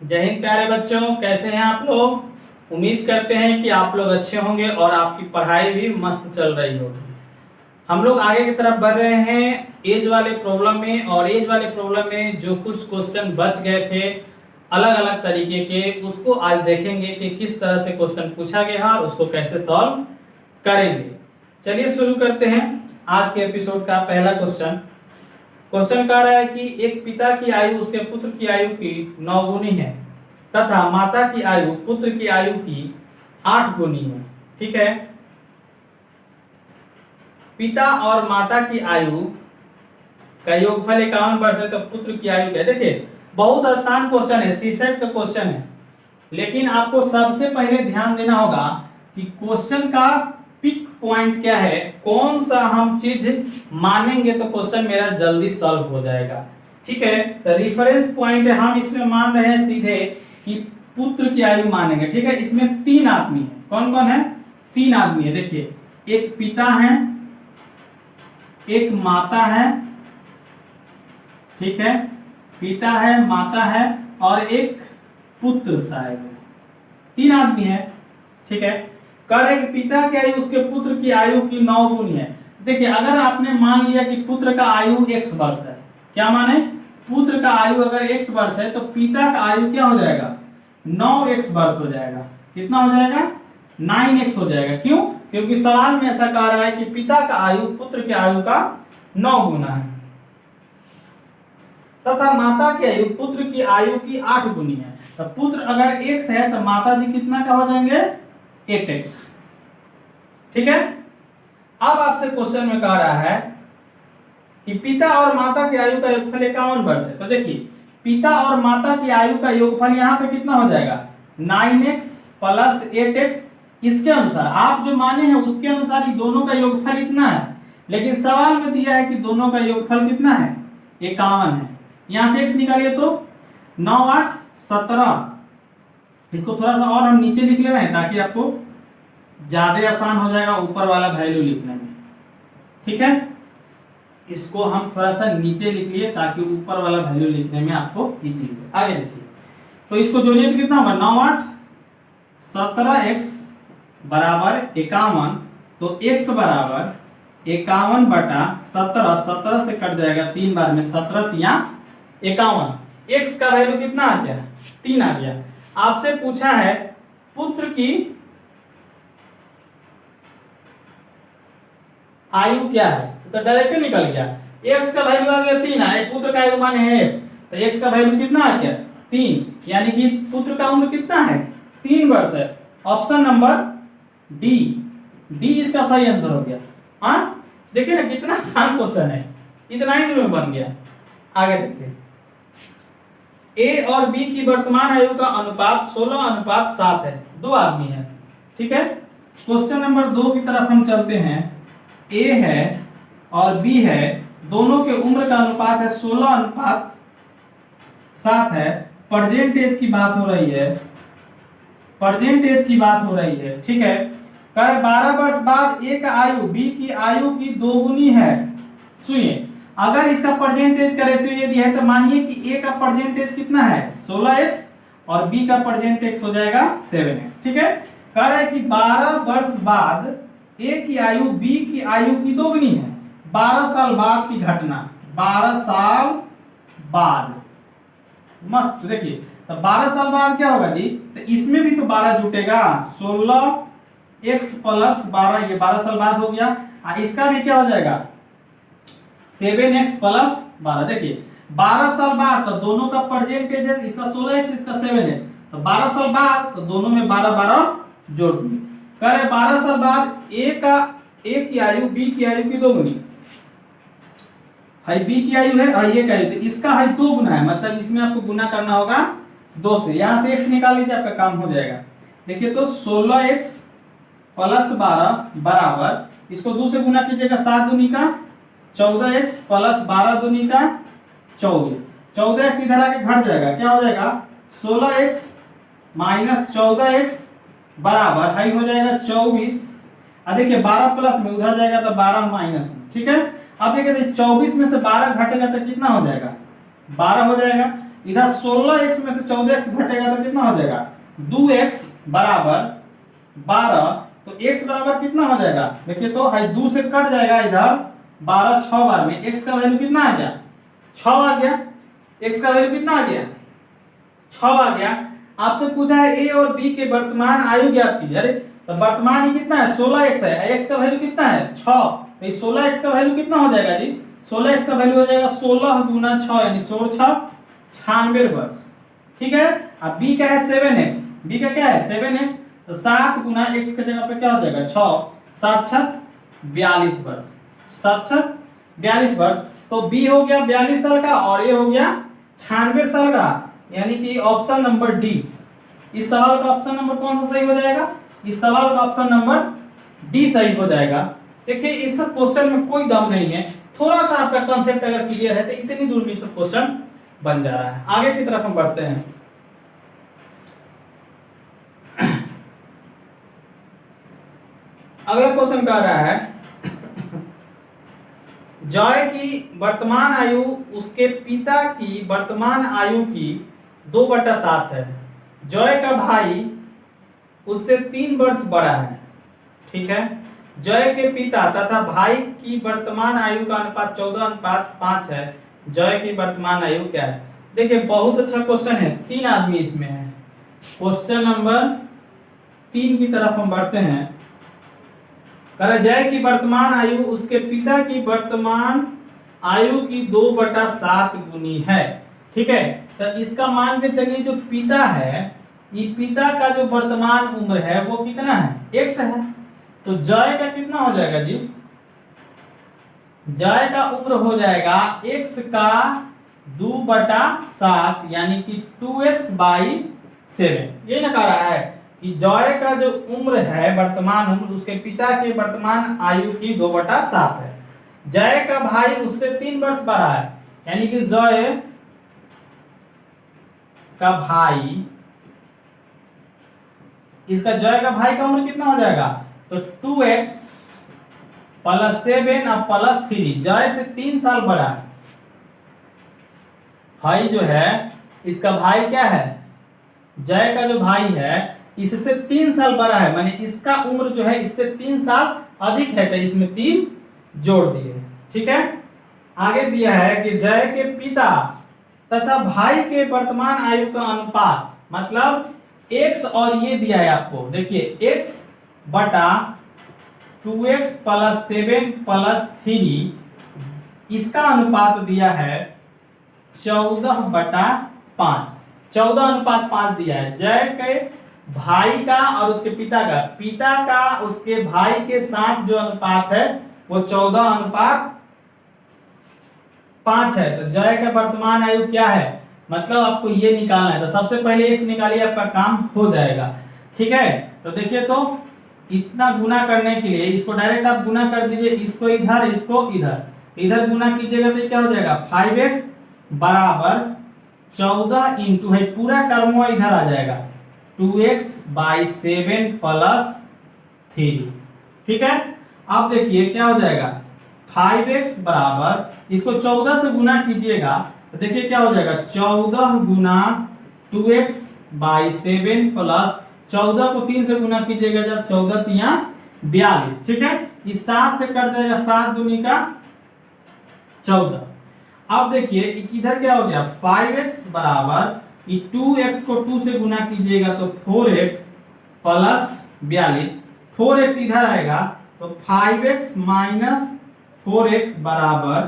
जय हिंद प्यारे बच्चों, कैसे हैं आप लोग। उम्मीद करते हैं कि आप लोग अच्छे होंगे और आपकी पढ़ाई भी मस्त चल रही होगी। हम लोग आगे की तरफ बढ़ रहे हैं एज वाले प्रॉब्लम में, और एज वाले प्रॉब्लम में जो कुछ क्वेश्चन बच गए थे अलग अलग तरीके के, उसको आज देखेंगे कि किस तरह से क्वेश्चन पूछा गया और उसको कैसे सॉल्व करेंगे। चलिए शुरू करते हैं आज के एपिसोड का पहला क्वेश्चन। क्वेश्चन कह रहा है कि एक पिता की आयु उसके पुत्र की आयु की 9 गुनी है तथा माता की आयु पुत्र की आयु की 8 गुनी है। ठीक है, पिता और माता की आयु का योगफल 51 वर्ष है तो पुत्र की आयु क्या है। देखिए बहुत आसान क्वेश्चन है, सीसेट का क्वेश्चन है, लेकिन आपको सबसे पहले ध्यान देना होगा कि क्वेश्चन का पिक पॉइंट क्या है, कौन सा हम चीज मानेंगे तो क्वेश्चन मेरा जल्दी सॉल्व हो जाएगा। ठीक है, तो रेफरेंस पॉइंट हम इसमें मान रहे हैं सीधे कि पुत्र की आयु मानेंगे। ठीक है, इसमें 3 आदमी है। कौन कौन है? 3 आदमी है। देखिए, एक पिता है, एक माता है, ठीक है, पिता है, माता है और एक पुत्र शायद है। 3 आदमी है। ठीक है, कह रहे कि पिता की आयु उसके पुत्र की आयु की 9 गुनी है। देखिए, अगर आपने मान लिया कि पुत्र का आयु x वर्ष है, क्या माने, पुत्र का आयु अगर x वर्ष है तो पिता का आयु क्या हो जाएगा, 9x वर्ष हो जाएगा। कितना हो जाएगा? 9x हो जाएगा। क्यों? क्योंकि सवाल में ऐसा कह रहा है कि पिता का आयु पुत्र की आयु का 9 गुना है तथा माता की आयु पुत्र की आयु की 8 गुनी है। तो पुत्र अगर x है तो माता जी कितना का हो जाएंगे, 8x। ठीक है, अब आपसे क्वेश्चन में कह रहा है कि पिता और माता की आयु का योगफल 51 वर्ष है। तो देखिए, पिता और माता की आयु का योगफल यहाँ पे कितना हो जाएगा, 9x प्लस 8x। इसके अनुसार आप जो माने हैं उसके अनुसार ये दोनों का योगफल इतना है, लेकिन सवाल में दिया है कि दोनों का योगफल कितना है, 51 है। यहां से x निकालिए तो 9 8 17। इसको थोड़ा सा और हम नीचे लिख ले रहे हैं ताकि आपको ज्यादा आसान हो जाएगा ऊपर वाला वैल्यू लिखने में। ठीक है, इसको हम थोड़ा सा नीचे लिख लिए ताकि ऊपर वाला वैल्यू लिखने में आपको इजी हो। आगे देखिए, तो इसको जोड़िए तो कितना होगा, 9 8 17x बराबर 51। तो x बराबर 51 बटा 17, 17 से कट जाएगा 3 बार में, 17 तिया 51। x का वैल्यू कितना आ गया, 3 आ गया। आपसे पूछा है पुत्र की आयु क्या है, तो डायरेक्ट निकल गया, x का वैल्यू आ गया 3 है, पुत्र का आयु माने है x, तो x का वैल्यू कितना आ गया, 3, यानी कि पुत्र का उम्र कितना है, 3 वर्ष है। ऑप्शन नंबर डी इसका सही आंसर हो गया। हाँ, देखिए ना कितना आसान क्वेश्चन है, इतना ही में बन गया। आगे देखिए, ए और बी की वर्तमान आयु का अनुपात 16:7 है। 2 आदमी है। ठीक है, क्वेश्चन नंबर 2 की तरफ हम चलते हैं। ए है और बी है, दोनों के उम्र का अनुपात है 16:7 है। प्रेजेंट एज की बात हो रही है, प्रेजेंट एज की बात हो रही है। ठीक है, 12 वर्ष बाद ए का आयु बी की आयु की 2 गुनी है। सुनिए, अगर इसका परसेंटेज का रेशियो ये दिया है तो मानिए कि ए का परसेंटेज कितना है, 16x और बी का परसेंटेज हो जाएगा 7x। ठीक है, कह रहा है कि 12 वर्ष बाद ए की आयु बी की आयु की 2 गुनी है। 12 साल बाद की घटना, 12 साल बाद, मस्त। देखिए, तो 12 साल बाद क्या होगा जी, तो इसमें भी तो 12 जुटेगा, 16x प्लस 12, ये 12 साल बाद हो गया। इसका भी क्या हो जाएगा, 7x प्लस 12। देखिए 12 साल बाद तो दोनों का परसेंटेज है, इसका 16x इसका 7x, तो 12 साल बाद तो दोनों में 12 12 जोड़ दिए। कह रहे 12 साल बाद ए की आयु बी की आयु की 2 गुनी है। बी की आयु है और ए का आयु, तो इसका है 2 गुना है, मतलब इसमें आपको गुना करना होगा 2 से। यहां से x निकाल लीजिए, आपका काम हो जाएगा। देखिए, तो 16x प्लस 12 बराबर, इसको 2 से गुना कीजिएगा, 7 दूनी का 14x प्लस 12 दूनी का 24। 14x इधर आके घट जाएगा, क्या हो जाएगा, 16x माइनस 14x बराबर हाई हो जाएगा 24। अब देखिए 12 प्लस में उधर जाएगा तो 12 माइनस में। ठीक है, अब देखिए 24 में से 12 घटेगा तो कितना हो जाएगा, 12 हो जाएगा। इधर 16x में से 14x घटेगा तो कितना हो जाएगा 2x बराबर 12। तो x बराबर कितना हो जाएगा, देखिए तो 2 से कट जाएगा इधर 12 6 बार में x का वैल्यू कितना आ गया 6 आ गया। x का वैल्यू कितना आ गया 6 आ गया। आपसे पूछा है a और b के वर्तमान आयु ज्ञात कीजिए। अरे तो वर्तमान ही कितना है 16x है, x का वैल्यू कितना है 6, तो इस 16x का वैल्यू कितना हो जाएगा जी 16x का वैल्यू हो जाएगा 16 गुना 6 यानी 16 96 वर्ष। ठीक है। अब b का है 7x, b का क्या है 7x, तो 7 गुना x के जगह पे क्या हो जाएगा 6 7 6 42 वर्ष, 7 6 42 वर्ष। तो b हो गया 42 साल का और a हो गया 96 साल का, यानी कि ऑप्शन नंबर डी। इस सवाल का ऑप्शन नंबर कौन सा सही हो जाएगा, इस सवाल का ऑप्शन नंबर डी सही हो जाएगा। देखिए इस क्वेश्चन में कोई दम नहीं है, थोड़ा सा आपका कंसेप्ट अगर क्लियर है तो इतनी दूर में सब क्वेश्चन बन जा रहा है। आगे की तरफ हम बढ़ते हैं। अगला क्वेश्चन कह रहा है जॉय की वर्तमान आयु उसके पिता की वर्तमान आयु की 2/7 है। जॉय का भाई उससे 3 वर्ष बड़ा है। ठीक है। जॉय के पिता तथा भाई की वर्तमान आयु का अनुपात 14:5 है। जॉय की वर्तमान आयु क्या है। देखिए बहुत अच्छा क्वेश्चन है, 3 आदमी इसमें है। क्वेश्चन नंबर 3 की तरफ हम बढ़ते हैं। जय की वर्तमान आयु उसके पिता की वर्तमान आयु की 2/7 गुनी है। ठीक है। तो इसका मान के चलिए जो पिता है, ये पिता का जो वर्तमान उम्र है वो कितना है x है। तो जय का कितना हो जाएगा जी, जय का उम्र हो जाएगा x का 2/7 यानी कि 2x/7। ये ना कह रहा है कि जॉय का जो उम्र है वर्तमान उम्र उसके पिता के वर्तमान आयु की 2/7 है। जय का भाई उससे 3 वर्ष बड़ा है, यानी कि जॉय का भाई, इसका जॉय का भाई का उम्र कितना हो जाएगा, तो 2x + 7 और +3, जॉय से 3 साल बड़ा है। भाई जो है इसका भाई क्या है, जय का जो भाई है इससे 3 साल बड़ा है, माने इसका उम्र जो है इससे 3 साल अधिक है, तो इसमें 3 जोड़ दिए। ठीक है। आगे दिया है कि जय के पिता तथा भाई के वर्तमान आयु का अनुपात, मतलब x और ये दिया है आपको, देखिए x बटा 2x + 7 + 3, इसका अनुपात दिया है 14/5, 14:5 दिया है। जय के भाई का और उसके पिता का उसके भाई के साथ जो अनुपात है वो 14:5 है। तो जय का वर्तमान आयु क्या है, मतलब आपको ये निकालना है। तो सबसे पहले x निकालिए, आपका काम हो जाएगा। ठीक है। तो देखिए तो इतना गुना करने के लिए इसको डायरेक्ट आप गुना कर दीजिए, इसको इधर इसको इधर गुना कीजिएगा तो क्या हो जाएगा 5x बराबर 14 इंटू है पूरा टर्म इधर आ जाएगा 2x/7 + 3। ठीक है। अब देखिए क्या हो जाएगा 5x बराबर, इसको 14 से गुना कीजिएगा तो देखिए क्या हो जाएगा 14 गुना 2x/7 + 14 को 3 से गुना कीजिएगा जब 14 तिया 42। ठीक है। इस 7 से कट जाएगा 7 दूनी का 14। अब देखिए इधर क्या हो गया 5x बराबर 2x को 2 से गुना कीजिएगा तो 4x + 42, 4x इधर आएगा तो 5x - 4x बराबर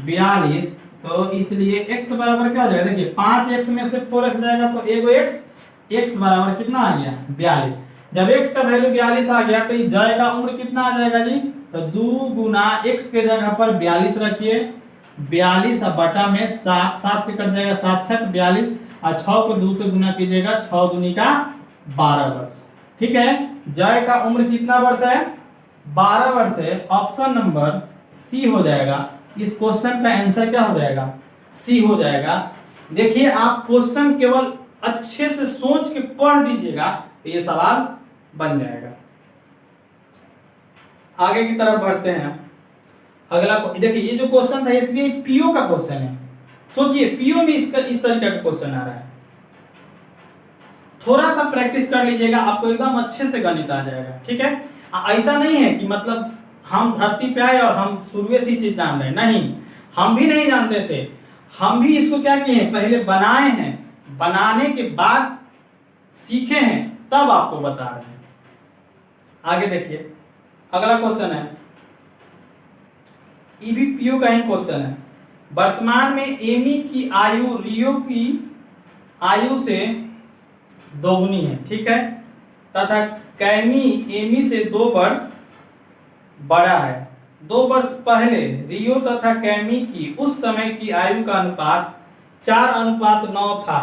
42। तो इसलिए x बराबर क्या हो जाएगा, देखिए 5x में से 4x जाएगा तो एगो x बराबर कितना आ गया 42। जब x का वैल्यू 42 आ गया तो जय का उम्र कितना आ जाएगा जी, तो 2 गुना x के जगह पर 42 रखिए, 42 और बटा में 7, 7 से कट जाएगा 7 6 42 और 6 को 2 से गुना कीजिएगा 6 दूनी का 12 वर्ष। ठीक है। जय का उम्र कितना वर्ष है 12 वर्ष है। ऑप्शन नंबर सी हो जाएगा। इस क्वेश्चन का आंसर क्या हो जाएगा सी हो जाएगा। देखिए आप क्वेश्चन केवल अच्छे से सोच के पढ़ दीजिएगा तो ये सवाल बन जाएगा। आगे की तरफ बढ़ते हैं। अगला देखिए ये जो क्वेश्चन था इसमें पीओ का क्वेश्चन है। सोचिए पीओ में इस तरीके का क्वेश्चन आ रहा है। थोड़ा सा प्रैक्टिस कर लीजिएगा, आपको एकदम अच्छे से गणित आ जाएगा। ठीक है, ऐसा नहीं है कि मतलब हम धरती पे आए और हम शुरू से ही चीज जान रहे हैं, नहीं, हम भी नहीं जानते थे। हम भी इसको क्या किए हैं, पहले बनाए हैं, बनाने के बाद सीखे हैं, तब आपको बता रहे हैं। आगे देखिए, अगला क्वेश्चन है, ये भी पीओ का ही क्वेश्चन है। वर्तमान में एमी की आयु रियो की आयु से दोगुनी है, ठीक है, तथा कैमी एमी से 2 वर्ष बड़ा है। 2 वर्ष पहले रियो तथा कैमी की उस समय की आयु का अनुपात 4:9 था।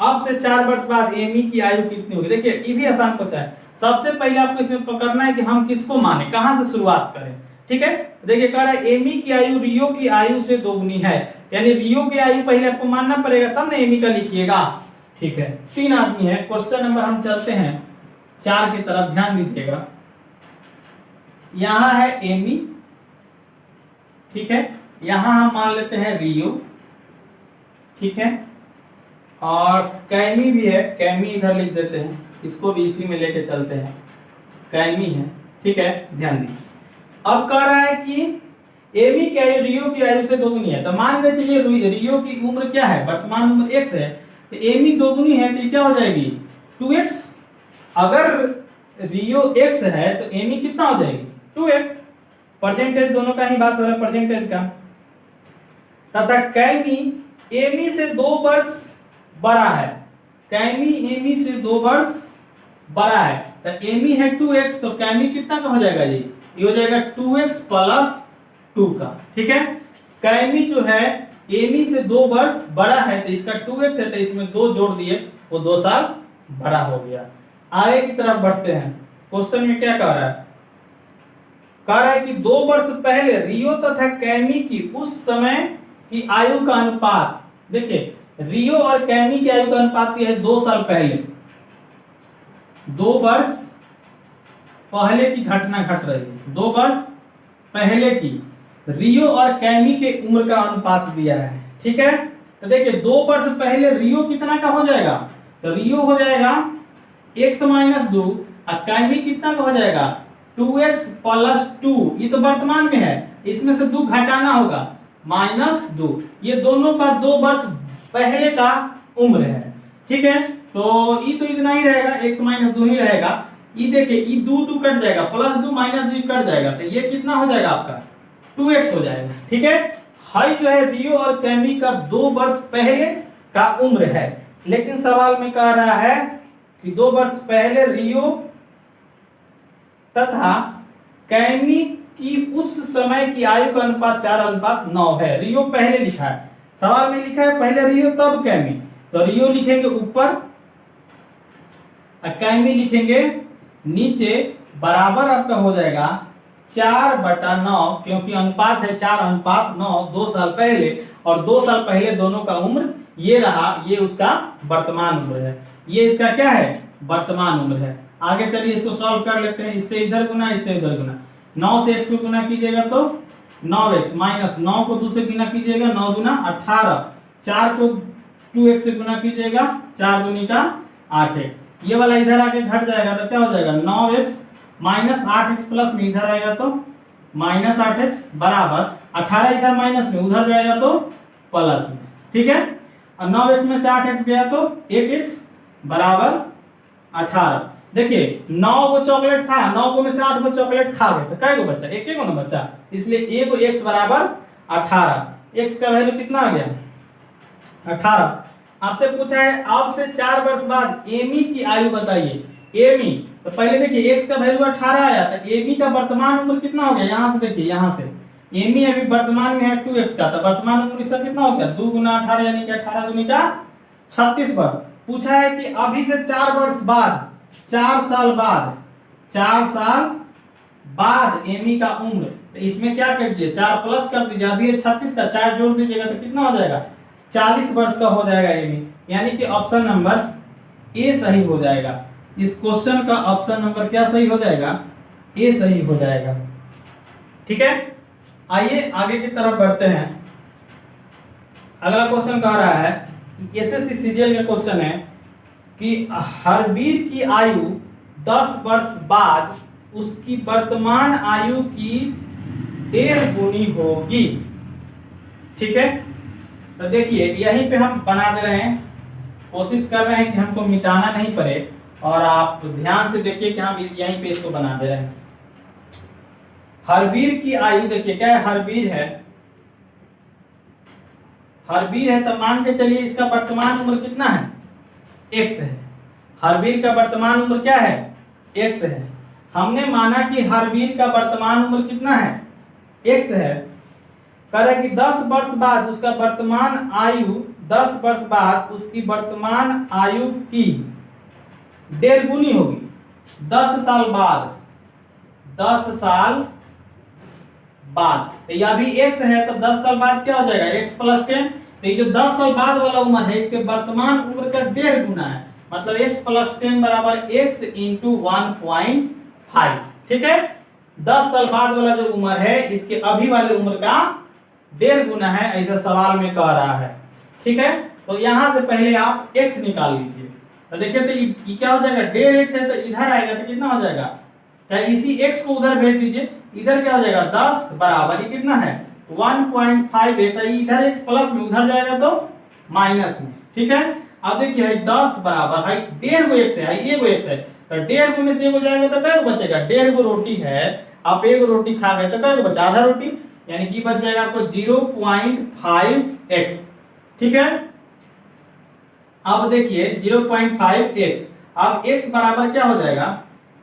अब से 4 वर्ष बाद एमी की आयु कितनी होगी? देखिए ये भी आसान क्वेश्चन है। सबसे पहले आपको इसमें पकड़ना है कि हम किसको माने, कहां से शुरुआत करें। ठीक है, देखिए कह रहा है एमी की आयु रियो की आयु से दोगुनी है, यानी रियो की आयु पहले आपको मानना पड़ेगा, तब ना एमी का लिखिएगा। ठीक है, 3 आदमी है। क्वेश्चन नंबर हम चलते हैं 4 की तरफ, ध्यान दीजिएगा। यहां है एमी, ठीक है, यहां हम मान लेते हैं रियो, ठीक है, और कैमी भी है, कैमी इधर लिख देते हैं, इसको भी इसी में लेके चलते हैं, कैमी है। ठीक है, ध्यान दीजिए। अब कह रहा है कि एमी की आयु रियो की आयु से दोगुनी है, तो मान के चलिए रियो की उम्र क्या है, वर्तमान उम्र x है, तो एमी दोगुनी है तो ये क्या हो जाएगी 2x। अगर रियो x है तो एमी कितना हो जाएगी 2x। परसेंटेज दोनों का ही बात हो रहा है, परसेंटेज का। तथा कैमी एमी से 2 वर्ष बड़ा है, कैमी एमी से 2 वर्ष बड़ा है, तो एमी है 2x, तो कैमी कितना का हो जाएगा, ये हो जाएगा 2x + 2 का। ठीक है, कैमी जो है एमी से 2 वर्ष बड़ा है, तो इसका 2x है, तो इसमें 2 जोड़ दिए, वो 2 साल बड़ा हो गया। आगे की तरफ बढ़ते हैं। क्वेश्चन में क्या कह रहा है, कह रहा है कि 2 वर्ष पहले रियो तथा कैमी की उस समय की आयु का अनुपात, देखिए रियो और कैमी की आयु का अनुपात यह है 2 साल पहले, 2 वर्ष पहले की घटना घट रही है, 2 वर्ष पहले की रियो और कैमी के उम्र का अनुपात दिया है। ठीक है, तो देखिए 2 वर्ष पहले रियो कितना का हो जाएगा, तो रियो हो जाएगा x - 2, और कैमी कितना का हो जाएगा 2x + 2, ये तो वर्तमान में है, इसमें से 2 घटाना होगा -2, ये दोनों का 2 वर्ष पहले का उम्र है। ठीक है, तो ये तो इतना ही रहेगा, x - 2 ही रहेगा। ये देखिए ये 2 कट जाएगा, +2 -2 कट जाएगा, तो ये कितना हो जाएगा आपका 2x हो जाएगा। ठीक है, हाई जो है रियो और कैमी का 2 वर्ष पहले का उम्र है, लेकिन सवाल में कह रहा है कि 2 वर्ष पहले रियो तथा कैमी की उस समय की आयु का अनुपात 4:9 है। रियो पहले लिखा है, सवाल में लिखा है पहले रियो तब कैमी, तो रियो लिखेंगे ऊपर और कैमी लिखेंगे नीचे, बराबर आपका हो जाएगा 4/9, क्योंकि अनुपात है 4:9, 2 साल पहले, और 2 साल पहले दोनों का उम्र ये रहा, ये उसका वर्तमान उम्र है, ये इसका क्या है वर्तमान उम्र है। आगे चलिए इसको सॉल्व कर लेते हैं, इससे इधर गुना, इससे इधर गुना, 9 से x को गुना कीजिएगा तो 9x, -9 को 2 से गुना कीजिएगा 9 दूना 18, 4 को 2x से गुना कीजिएगा 4 दूनी का 8x, ये वाला इधर आके घट जाएगा तो क्या हो जाएगा 9x -8x प्लस में इधर आएगा तो -8x बराबर 18, इधर माइनस में उधर जाएगा तो प्लस में। ठीक है, और 9x में से 8x गया तो 1x बराबर 18। देखिए 9 को चॉकलेट था, 9 को में से 8 को चॉकलेट खा गए, तो कै गो बच्चा, एक गो ना बच्चा, इसलिए 1 x बराबर 18। x का वैल्यू कितना आ गया 18। आपसे पूछा है अब से 4 वर्ष बाद एमी की आयु बताइए। एमी, तो पहले देखिए x का वैल्यू 18 आया, तो एमी का वर्तमान उम्र कितना हो गया, यहां से देखिए, यहां से एमी अभी वर्तमान में है 2x का, तो वर्तमान उम्र इसका कितना हो गया 2 × 18 यानी कि 18 दूनी का 36 वर्ष। पूछा है कि अभी से 4 वर्ष बाद, 4 साल बाद, 4 साल बाद एमी का उम्र, तो इसमें क्या कर दीजिए 4 प्लस कर दीजिए, अभी 36 का 4 जोड़ दीजिएगा तो कितना हो जाएगा 40 वर्ष का हो जाएगा एमी, यानी कि ऑप्शन नंबर ए सही हो जाएगा। इस क्वेश्चन का ऑप्शन नंबर क्या सही हो जाएगा, ए सही हो जाएगा। ठीक है, आइए आगे की तरफ बढ़ते हैं। अगला क्वेश्चन कह रहा है, एसएससी सीजीएल का क्वेश्चन है कि हरवीर की आयु 10 वर्ष बाद उसकी वर्तमान आयु की 1.5 गुनी होगी। ठीक है, तो देखिए यहीं पे हम बना दे रहे हैं, कोशिश कर रहे हैं कि हमको मिटाना नहीं पड़े, और आप ध्यान से देखिए कि हम यहीं पे इसको बना दे रहे हैं। हरवीर की आयु देखिए क्या है, हरवीर है, हरवीर है, तो मान के चलिए इसका वर्तमान उम्र कितना है, x है। हरवीर का वर्तमान उम्र क्या है, x है। हमने माना कि हरवीर का वर्तमान उम्र कितना है, x है। कह रहा है कि 10 वर्ष बाद उसका वर्तमान आयु, 10 वर्ष बाद उसकी वर्तमान आयु की 1.5 गुनी होगी। 10 साल बाद, 10 साल बाद, तो यह भी x है, तो 10 साल बाद क्या हो जाएगा, x + 10। तो ये जो 10 साल बाद वाला उम्र है, इसके वर्तमान उम्र का 1.5 गुना है, मतलब x + 10 बराबर x × 1.5। ठीक है, 10 साल बाद वाला जो उम्र है, इसके अभी वाले उम्र का 1.5 गुना है, ऐसा सवाल में कह रहा है। ठीक है, तो यहां से पहले आप x निकाल लीजिए। तो देखिए, तो ये क्या हो जाएगा, 1.5x है, तो इधर आएगा तो कितना हो जाएगा, चाहे इसी x को उधर भेज दीजिए, इधर क्या हो जाएगा, 10 बराबर ये कितना है, 1.5x। इधर x प्लस में, उधर जाएगा तो माइनस में। ठीक है, अब देखिए 10 बराबर है 1.5 गो x है, 1 गो x है, तो 1.5 गुने से 1 हो जाएगा तो क्या बचेगा, 1.5 गो रोटी है, आप 1 रोटी खा गए तो क्या बचा, आधा रोटी, यानी कि बच जाएगा आपको 0.5x। ठीक है, अब देखिए 0.5x, अब x बराबर क्या हो जाएगा,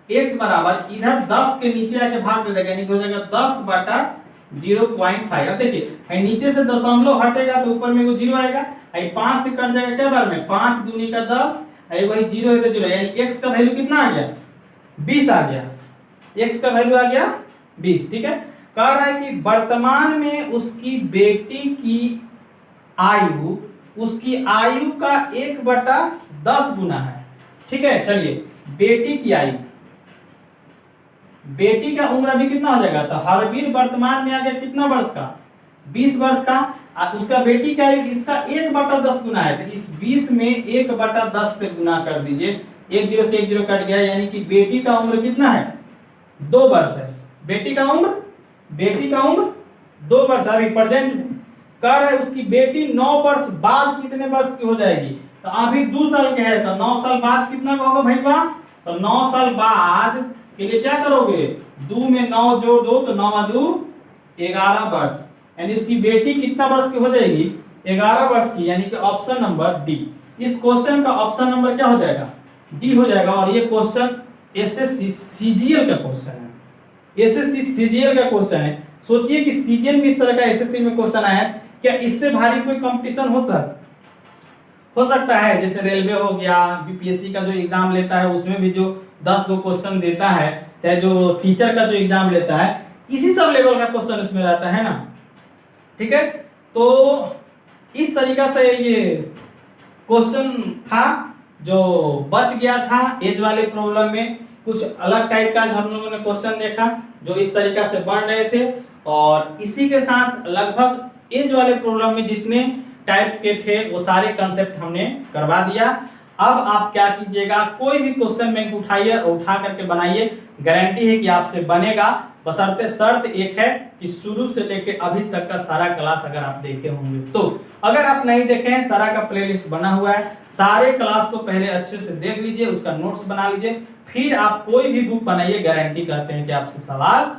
x बराबर इधर 10 के नीचे आके भाग दे देगा, यानी हो जाएगा 10/0.5। अब देखिए नीचे से दशमलव हटेगा तो ऊपर में वो 0 आएगा, 5 से कट जाएगा क्या बार में, 5 दूनी का 10, वही 0 है तो 0, यानी x का वैल्यू कितना आ गया, 20 आ गया, x का वैल्यू आ गया 20। ठीक है, कह रहा है कि वर्तमान में उसकी बेटी की आयु उसकी आयु का 1/10 गुना है। ठीक है, चलिए बेटी की आयु, बेटी का उम्र अभी कितना हो जाएगा, तो हरवीर वर्तमान में आ गया कितना वर्ष का, 20 वर्ष का, उसका बेटी का आयु इसका 1/10 गुना है, तो इस 20 में 1/10 से गुना कर दीजिए, 1 0 से 1 0 कट गया, यानी कि बेटी का उम्र कितना है, 2 वर्ष है। बेटी का उम्र 2 वर्ष, अभी प्रेजेंट कह रहा है उसकी बेटी 9 वर्ष बाद कितने वर्ष की हो जाएगी, तो अभी 2 साल के है, तो 9 साल बाद कितना का होगा भैया, तो 9 साल बाद के लिए क्या करोगे, 2 में 9 जोड़ दो तो 9 × 2 11 वर्ष, यानी उसकी बेटी कितना वर्ष की हो जाएगी, 11 वर्ष की, यानी कि ऑप्शन नंबर डी। इस क्वेश्चन का ऑप्शन नंबर क्या हो जाएगा, डी हो जाएगा। और ये क्वेश्चन एसएससी सीजीएल का क्वेश्चन है, एसएससी सीजीएल का क्वेश्चन है। सोचिए कि सीजीएल में इस तरह का एसएससी में क्वेश्चन आया, क्या इससे भारी कोई कंपटीशन हो सकता है, जैसे रेलवे हो गया, बीपीएससी का जो एग्जाम लेता है उसमें भी जो 10 गो क्वेश्चन देता है, चाहे जो टीचर का जो एग्जाम लेता है, इसी सब लेवल का क्वेश्चन उसमें रहता है ना। ठीक है, तो इस तरीका से ये क्वेश्चन था जो बच गया था एज वाले प्रॉब्लम में। कुछ अलग टाइप का हम लोगों ने क्वेश्चन देखा जो इस तरीका से बन रहे थे, और इसी के साथ लगभग एज वाले प्रॉब्लम में जितने टाइप के थे वो सारे कंसेप्ट हमने करवा दिया। अब आप क्या कीजिएगा, कोई भी क्वेश्चन बैंक उठाइए और उठा करके बनाइए, गारंटी है कि आपसे बनेगा, बशर्ते शर्त एक है कि शुरू से लेके अभी तक का सारा क्लास अगर आप देखे होंगे तो। अगर आप नहीं देखे हैं, सारा का प्लेलिस्ट बना हुआ है, सारे क्लास को पहले अच्छे से देख लीजिए, उसका नोट्स बना लीजिए, फिर आप कोई भी बुक बनाइए, गारंटी करते हैं कि आपसे सवाल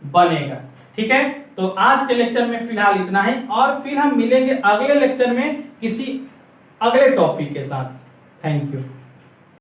बनेगा। ठीक है, तो आज के लेक्चर में फिलहाल इतना ही, और फिर हम मिलेंगे अगले लेक्चर में किसी अगले टॉपिक के साथ। Thank you.